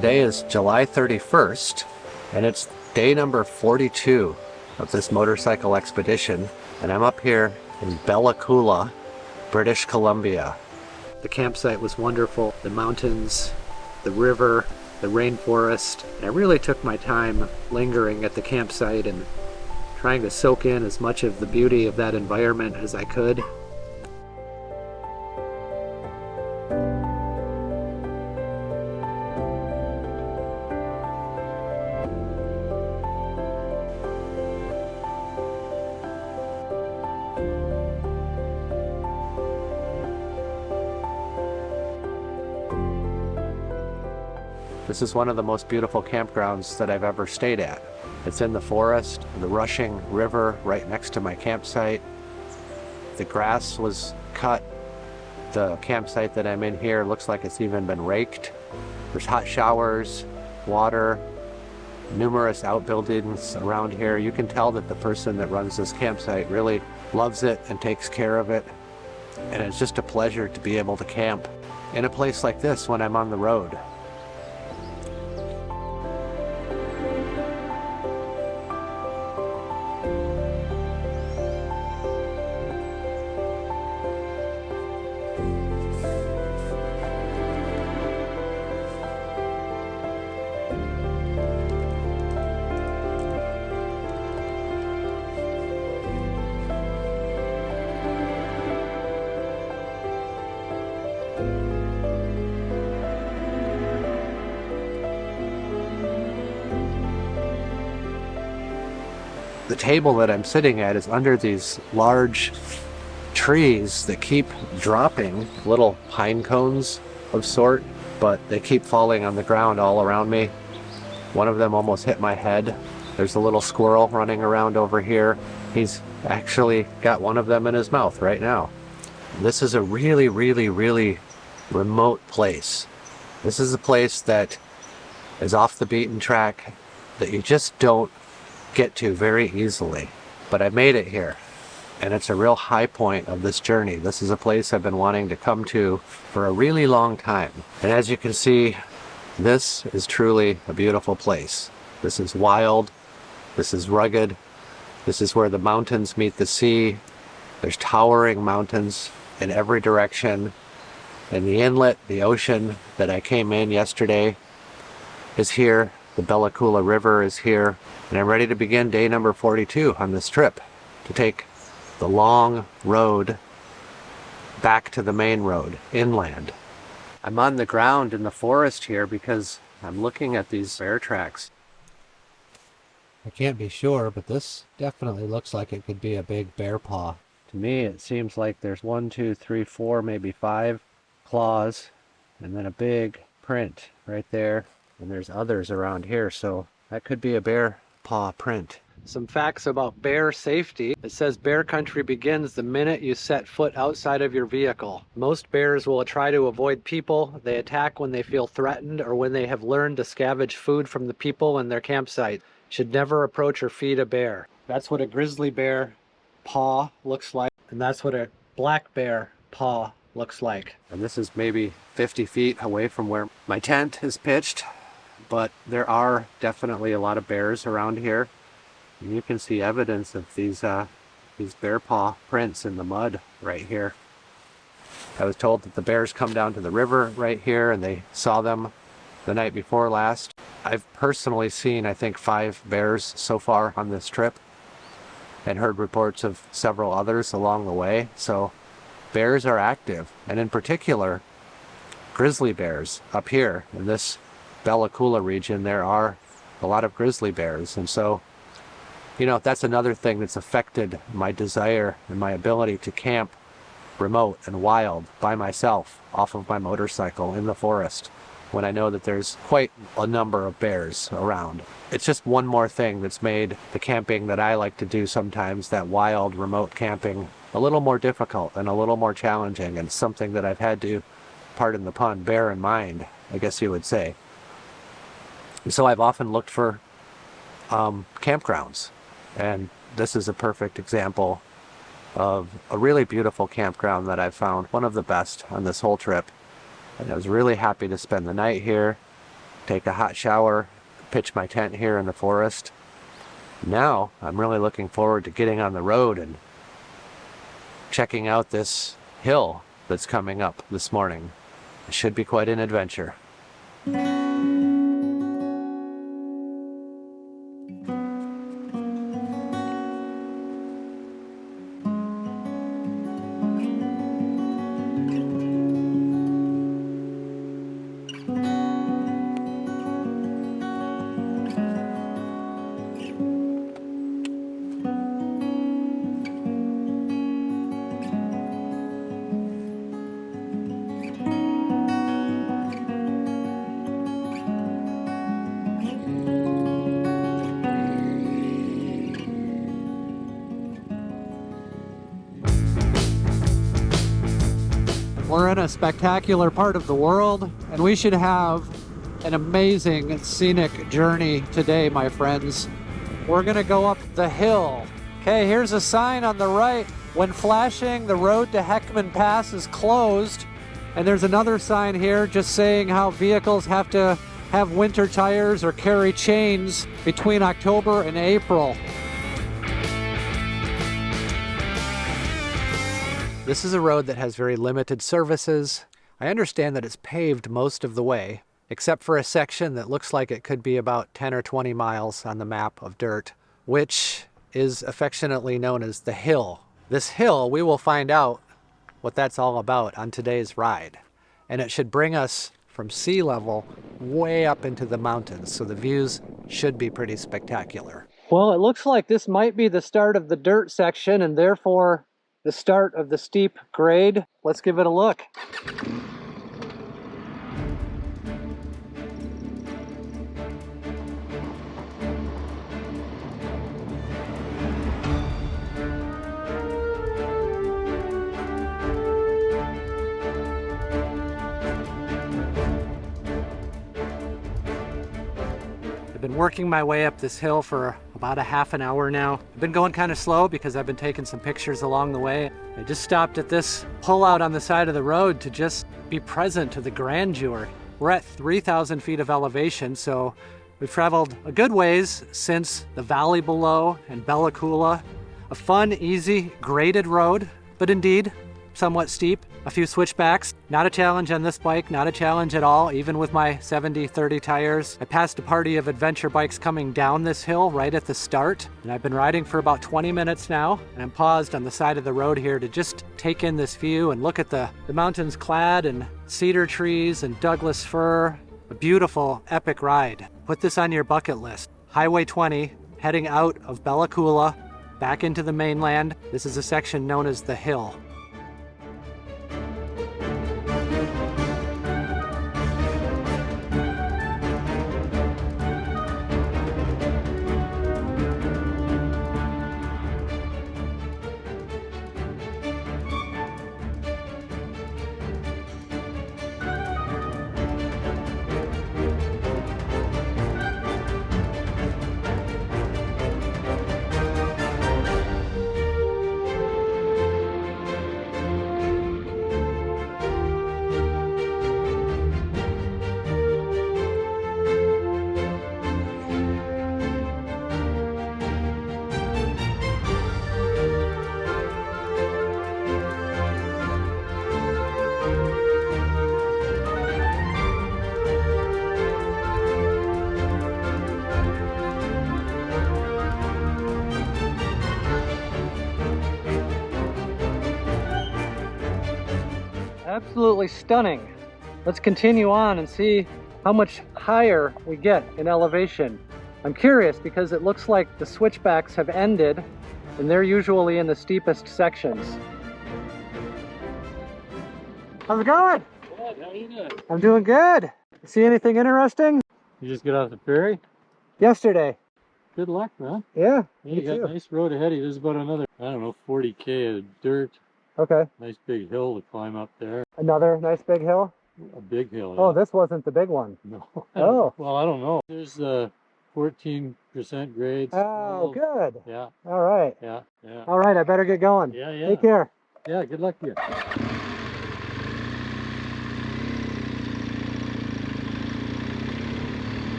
Today is July 31st, and it's day number 42 of this motorcycle expedition, and I'm up here in Bella Coola, British Columbia. The campsite was wonderful. The mountains, the river, the rainforest. And I really took my time lingering at the campsite and trying to soak in as much of the beauty of that environment as I could. This is one of the most beautiful campgrounds that I've ever stayed at. It's in the forest, the rushing river right next to my campsite. The grass was cut. The campsite that I'm in here looks like it's even been raked. There's hot showers, water, numerous outbuildings around here. You can tell that the person that runs this campsite really loves it and takes care of it. And it's just a pleasure to be able to camp in a place like this when I'm on the road. The table that I'm sitting at is under these large trees that keep dropping, little pine cones of sort, but they keep falling on the ground all around me. One of them almost hit my head. There's a little squirrel running around over here. He's actually got one of them in his mouth right now. This is a really remote place. This is a place that is off the beaten track that you just don't get to very easily. But I made it here, and it's a real high point of this journey. This is a place I've been wanting to come to for a really long time. And as you can see, this is truly a beautiful place. This is wild, this is rugged, this is where the mountains meet the sea. There's towering mountains in every direction. And the inlet, the ocean that I came in yesterday is here. The Bella Coola River is here, and I'm ready to begin day number 42 on this trip to take the long road back to the main road, inland. I'm on the ground in the forest here because I'm looking at these bear tracks. I can't be sure, but this definitely looks like it could be a big bear paw. To me, it seems like there's 1, 2, 3, 4, maybe 5 claws, and then a big print right there. And there's others around here, so that could be a bear paw print. Some facts about bear safety. It says bear country begins the minute you set foot outside of your vehicle. Most bears will try to avoid people. They attack when they feel threatened or when they have learned to scavenge food from the people in their campsite. Should never approach or feed a bear. That's what a grizzly bear paw looks like, and that's what a black bear paw looks like. And this is maybe 50 feet away from where my tent is pitched. But there are definitely a lot of bears around here. And you can see evidence of these bear paw prints in the mud right here. I was told that the bears come down to the river right here, and they saw them the night before last. I've personally seen, I think, 5 bears so far on this trip, and heard reports of several others along the way. So bears are active, and in particular, grizzly bears up here in this Bella Coola region. There are a lot of grizzly bears, and so, you know, that's another thing that's affected my desire and my ability to camp remote and wild by myself off of my motorcycle in the forest when I know that there's quite a number of bears around. It's just one more thing that's made the camping that I like to do sometimes, that wild remote camping, a little more difficult and a little more challenging, and something that I've had to, pardon the pun, bear in mind, I guess you would say. So I've often looked for campgrounds, and this is a perfect example of a really beautiful campground that I've found, one of the best on this whole trip. And I was really happy to spend the night here, take a hot shower, pitch my tent here in the forest. Now I'm really looking forward to getting on the road and checking out this hill that's coming up this morning. It should be quite an adventure. We're in a spectacular part of the world, and we should have an amazing scenic journey today, my friends. We're gonna go up the hill. Okay, here's a sign on the right. When flashing, the road to Heckman Pass is closed. And there's another sign here just saying how vehicles have to have winter tires or carry chains between October and April. This is a road that has very limited services. I understand that it's paved most of the way, except for a section that looks like it could be about 10 or 20 miles on the map of dirt, which is affectionately known as the hill. This hill, we will find out what that's all about on today's ride. And it should bring us from sea level way up into the mountains, so the views should be pretty spectacular. Well, it looks like this might be the start of the dirt section and therefore the start of the steep grade. Let's give it a look. I've been working my way up this hill for about a half an hour now. I've been going kind of slow because I've been taking some pictures along the way. I just stopped at this pullout on the side of the road to just be present to the grandeur. We're at 3,000 feet of elevation, so we've traveled a good ways since the valley below and Bella Coola. A fun, easy, graded road, but indeed somewhat steep. A few switchbacks. Not a challenge on this bike, not a challenge at all, even with my 70/30 tires. I passed a party of adventure bikes coming down this hill right at the start, and I've been riding for about 20 minutes now, and I'm paused on the side of the road here to just take in this view and look at the mountains clad in cedar trees and Douglas fir. A beautiful, epic ride. Put this on your bucket list. Highway 20, heading out of Bella Coola, back into the mainland. This is a section known as the Hill. Absolutely stunning. Let's continue on and see how much higher we get in elevation. I'm curious because it looks like the switchbacks have ended and they're usually in the steepest sections. How's it going? Good, how are you doing? I'm doing good. See anything interesting? You just get off the ferry? Yesterday. Good luck, man. Yeah, You got a nice road ahead of you. There's about another, I don't know, 40K of dirt. Okay. Nice big hill to climb up there. Another nice big hill? A big hill. Oh, Yeah. this wasn't the big one. No. Oh. Well, I don't know. There's 14% grades. Oh, good. Yeah, All right. yeah, yeah. All right, I better get going. Yeah, yeah. Take care. Yeah, good luck to you.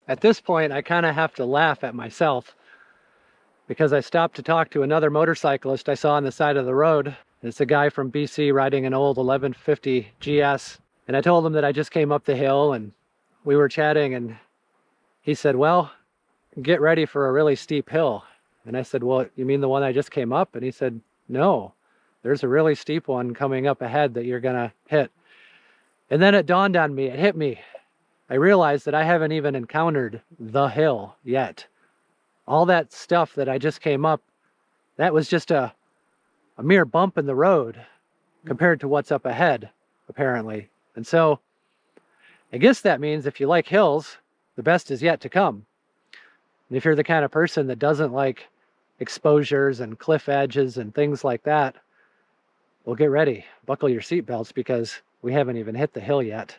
At this point, I kind of have to laugh at myself because I stopped to talk to another motorcyclist I saw on the side of the road. It's a guy from BC riding an old 1150 GS. And I told him that I just came up the hill and we were chatting, and he said, well, get ready for a really steep hill. And I said, well, you mean the one I just came up? And he said, no, there's a really steep one coming up ahead that you're gonna hit. And then it dawned on me, it hit me. I realized that I haven't even encountered the hill yet. All that stuff that I just came up, that was just a mere bump in the road compared to what's up ahead, apparently. And so I guess that means if you like hills, the best is yet to come. And if you're the kind of person that doesn't like exposures and cliff edges and things like that, well, get ready, buckle your seatbelts, because we haven't even hit the hill yet.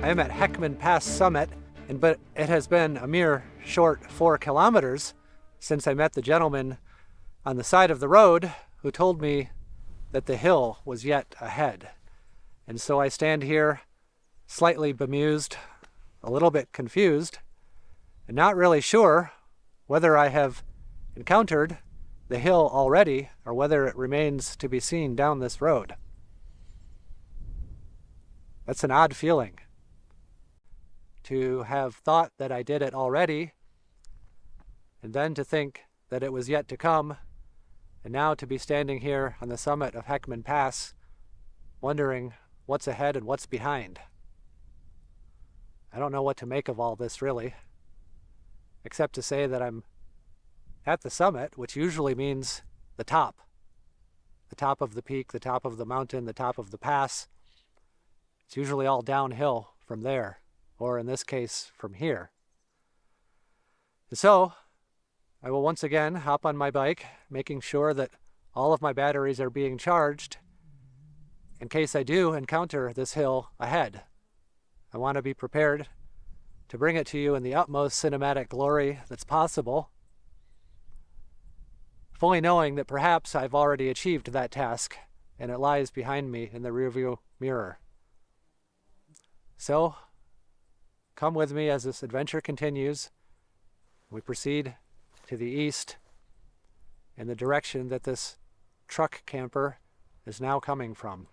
I am at Heckman Pass Summit, but it has been a mere short 4 kilometers since I met the gentleman on the side of the road who told me that the hill was yet ahead. And so I stand here slightly bemused, a little bit confused, and not really sure whether I have encountered the hill already or whether it remains to be seen down this road. That's an odd feeling, to have thought that I did it already, and then to think that it was yet to come, and now to be standing here on the summit of Heckman Pass, wondering what's ahead and what's behind. I don't know what to make of all this, really, except to say that I'm at the summit, which usually means the top of the peak, the top of the mountain, the top of the pass. It's usually all downhill from there, or in this case, from here. And so, I will once again hop on my bike, making sure that all of my batteries are being charged in case I do encounter this hill ahead. I want to be prepared to bring it to you in the utmost cinematic glory that's possible, fully knowing that perhaps I've already achieved that task and it lies behind me in the rearview mirror. So, come with me as this adventure continues. We proceed to the east in the direction that this truck camper is now coming from.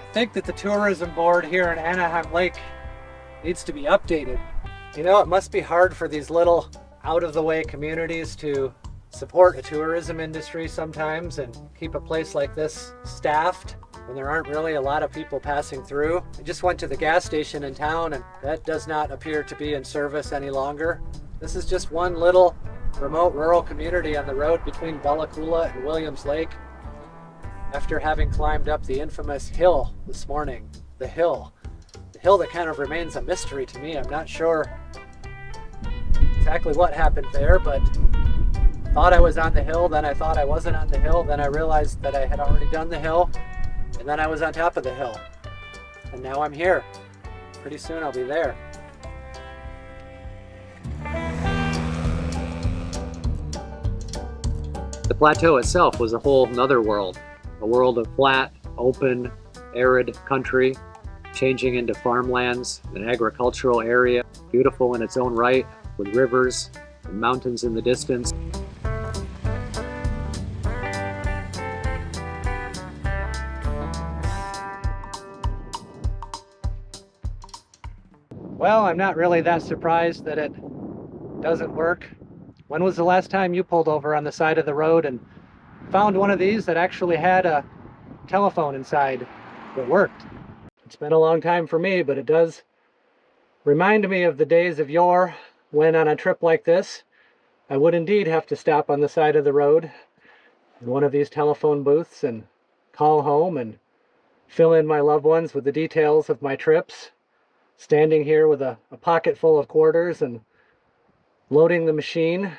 I think that the tourism board here in Anaheim Lake needs to be updated. You know, it must be hard for these little out-of-the-way communities to support a tourism industry sometimes and keep a place like this staffed when there aren't really a lot of people passing through. I just went to the gas station in town and that does not appear to be in service any longer. This is just one little remote rural community on the road between Bella Coola and Williams Lake. After having climbed up the infamous hill this morning, the hill that kind of remains a mystery to me. I'm not sure exactly what happened there, but thought I was on the hill, then I thought I wasn't on the hill, then I realized that I had already done the hill, and then I was on top of the hill. And now I'm here. Pretty soon I'll be there. The plateau itself was a whole nother world. A world of flat, open, arid country, changing into farmlands, an agricultural area, beautiful in its own right, with rivers and mountains in the distance. Well, I'm not really that surprised that it doesn't work. When was the last time you pulled over on the side of the road and found one of these that actually had a telephone inside that worked? It's been a long time for me, but it does remind me of the days of yore when on a trip like this, I would indeed have to stop on the side of the road in one of these telephone booths and call home and fill in my loved ones with the details of my trips, standing here with a pocket full of quarters and loading the machine.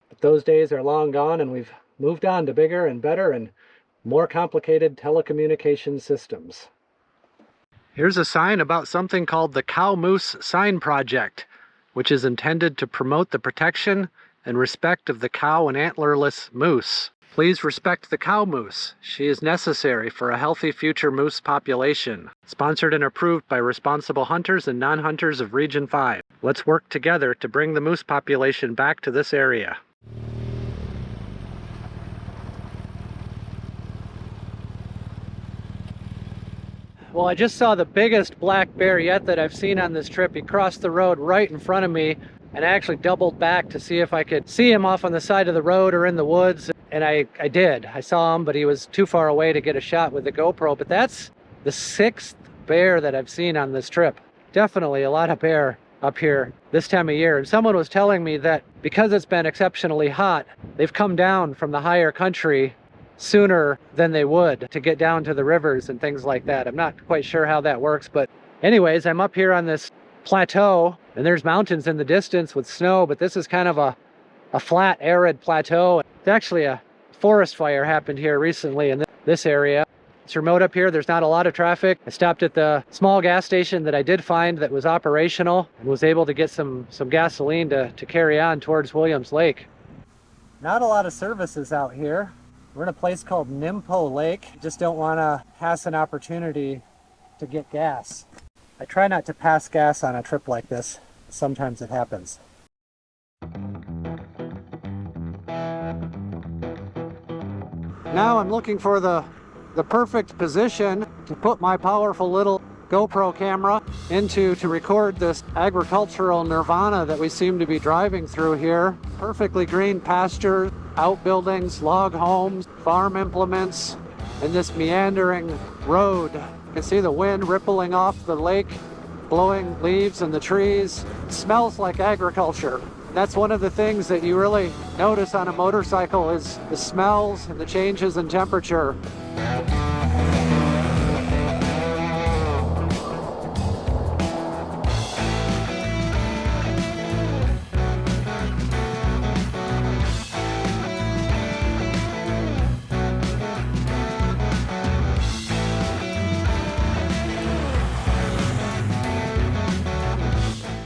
But those days are long gone, and we've moved on to bigger and better and more complicated telecommunication systems. Here's a sign about something called the Cow Moose Sign Project, which is intended to promote the protection and respect of the cow and antlerless moose. Please respect the cow moose. She is necessary for a healthy future moose population. Sponsored and approved by responsible hunters and non-hunters of Region 5. Let's work together to bring the moose population back to this area. Well, I just saw the biggest black bear yet that I've seen on this trip. He crossed the road right in front of me, and I actually doubled back to see if I could see him off on the side of the road or in the woods. And I did. I saw him, but he was too far away to get a shot with the GoPro. But that's the 6th bear that I've seen on this trip. Definitely a lot of bear up here this time of year. And someone was telling me that because it's been exceptionally hot, they've come down from the higher country sooner than they would to get down to the rivers and things like that. I'm not quite sure how that works, but anyways, I'm up here on this plateau, and there's mountains in the distance with snow, but this is kind of a flat, arid plateau. It's actually a forest fire happened here recently in this area. It's remote up here. There's not a lot of traffic. I stopped at the small gas station that I did find that was operational and was able to get some gasoline to carry on towards Williams Lake. Not a lot of services out here. We're in a place called Nimpo Lake. Just don't want to pass an opportunity to get gas. I try not to pass gas on a trip like this. Sometimes it happens. Now I'm looking for the perfect position to put my powerful little GoPro camera into to record this agricultural nirvana that we seem to be driving through here. Perfectly green pastures, outbuildings, log homes, farm implements, and this meandering road. You can see the wind rippling off the lake, blowing leaves in the trees. It smells like agriculture. That's one of the things that you really notice on a motorcycle is the smells and the changes in temperature.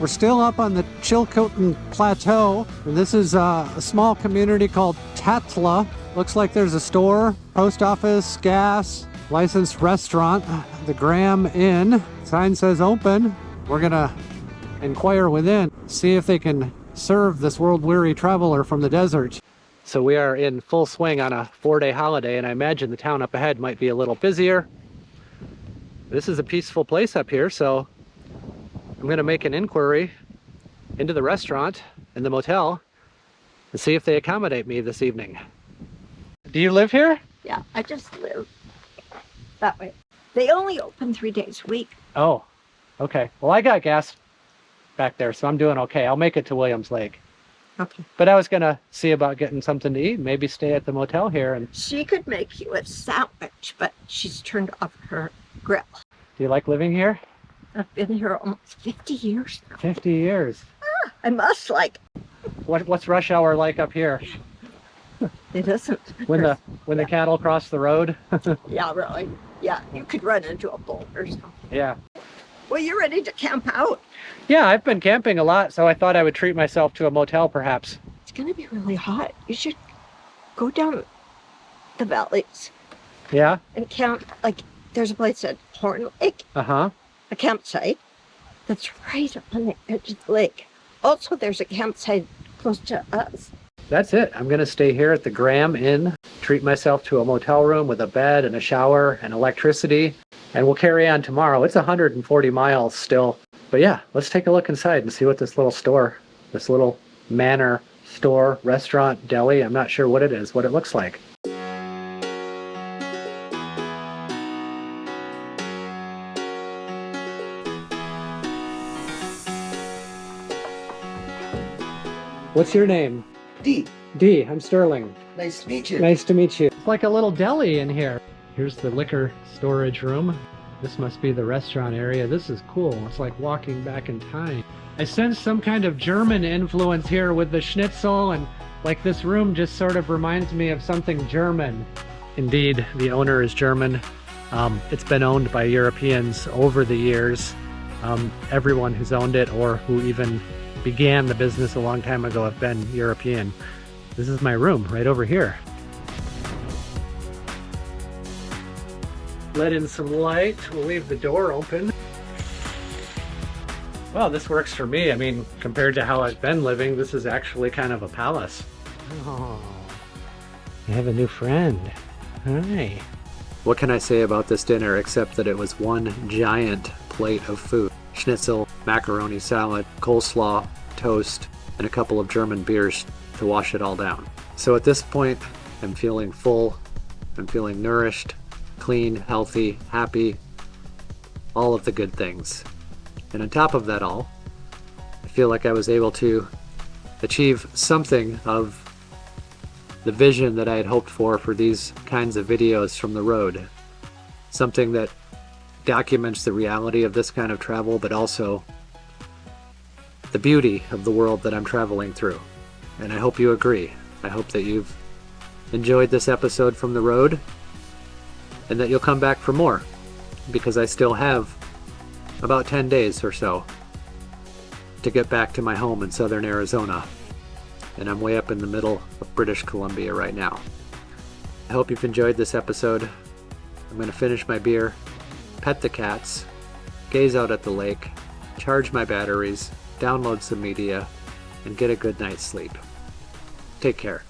We're still up on the Chilcotin Plateau, and this is a small community called Tatla. Looks like there's a store, post office, gas, licensed restaurant, the Graham Inn. Sign says open. We're gonna inquire within, see if they can serve this world-weary traveler from the desert. So we are in full swing on a 4-day holiday, and I imagine the town up ahead might be a little busier. This is a peaceful place up here, so I'm going to make an inquiry into the restaurant and the motel and see if they accommodate me this evening. Do you live here? Yeah, I just live that way. They only open 3 days a week. Oh, okay. Well, I got gas back there, so I'm doing okay. I'll make it to Williams Lake. Okay. But I was going to see about getting something to eat, maybe stay at the motel here. And She could make you a sandwich, but she's turned off her grill. do you like living here? I've been here almost 50 years now. 50 years. I must like What's rush hour like up here? it isn't. When the cattle cross the road? Yeah, really. Yeah, you could run into a boulder or something. Yeah. Well, you're ready to camp out. Yeah, I've been camping a lot, so I thought I would treat myself to a motel perhaps. It's going to be really hot. You should go down the valleys Yeah? and camp. Like, there's a place at Horn Lake, Uh-huh. a campsite that's right on the edge of the lake. Also, there's a campsite close to us. That's it. I'm going to stay here at the Graham Inn, treat myself to a motel room with a bed and a shower and electricity, and we'll carry on tomorrow. It's 140 miles still. But yeah, let's take a look inside and see what this little manor, store, restaurant, deli, I'm not sure what it is, what it looks like. What's your name? D. D. I'm Sterling. Nice to meet you. Nice to meet you. It's like a little deli in here. Here's the liquor storage room. This must be the restaurant area. This is cool. It's like walking back in time. I sense some kind of German influence here with the schnitzel, and like this room just sort of reminds me of something German. Indeed, the owner is German. It's been owned by Europeans over the years. Everyone who's owned it or who even began the business a long time ago have been European. This is my room right over here. Let in some light. We'll leave the door open. Well, this works for me. I mean, compared to how I've been living, this is actually kind of a palace. Oh, I have a new friend. Hi. What can I say about this dinner except that it was one giant plate of food? Schnitzel, macaroni salad, coleslaw, toast, and a couple of German beers to wash it all down. So at this point, I'm feeling full, I'm feeling nourished, clean, healthy, happy, all of the good things. And on top of that all, I feel like I was able to achieve something of the vision that I had hoped for these kinds of videos from the road. Something that documents the reality of this kind of travel, but also the beauty of the world that I'm traveling through. And I hope you agree. I hope that you've enjoyed this episode from the road and that you'll come back for more, because I still have about 10 days or so to get back to my home in southern Arizona, and I'm way up in the middle of British Columbia right now. I hope you've enjoyed this episode. I'm going to finish my beer, pet the cats, gaze out at the lake, charge my batteries, download some media, and get a good night's sleep. Take care.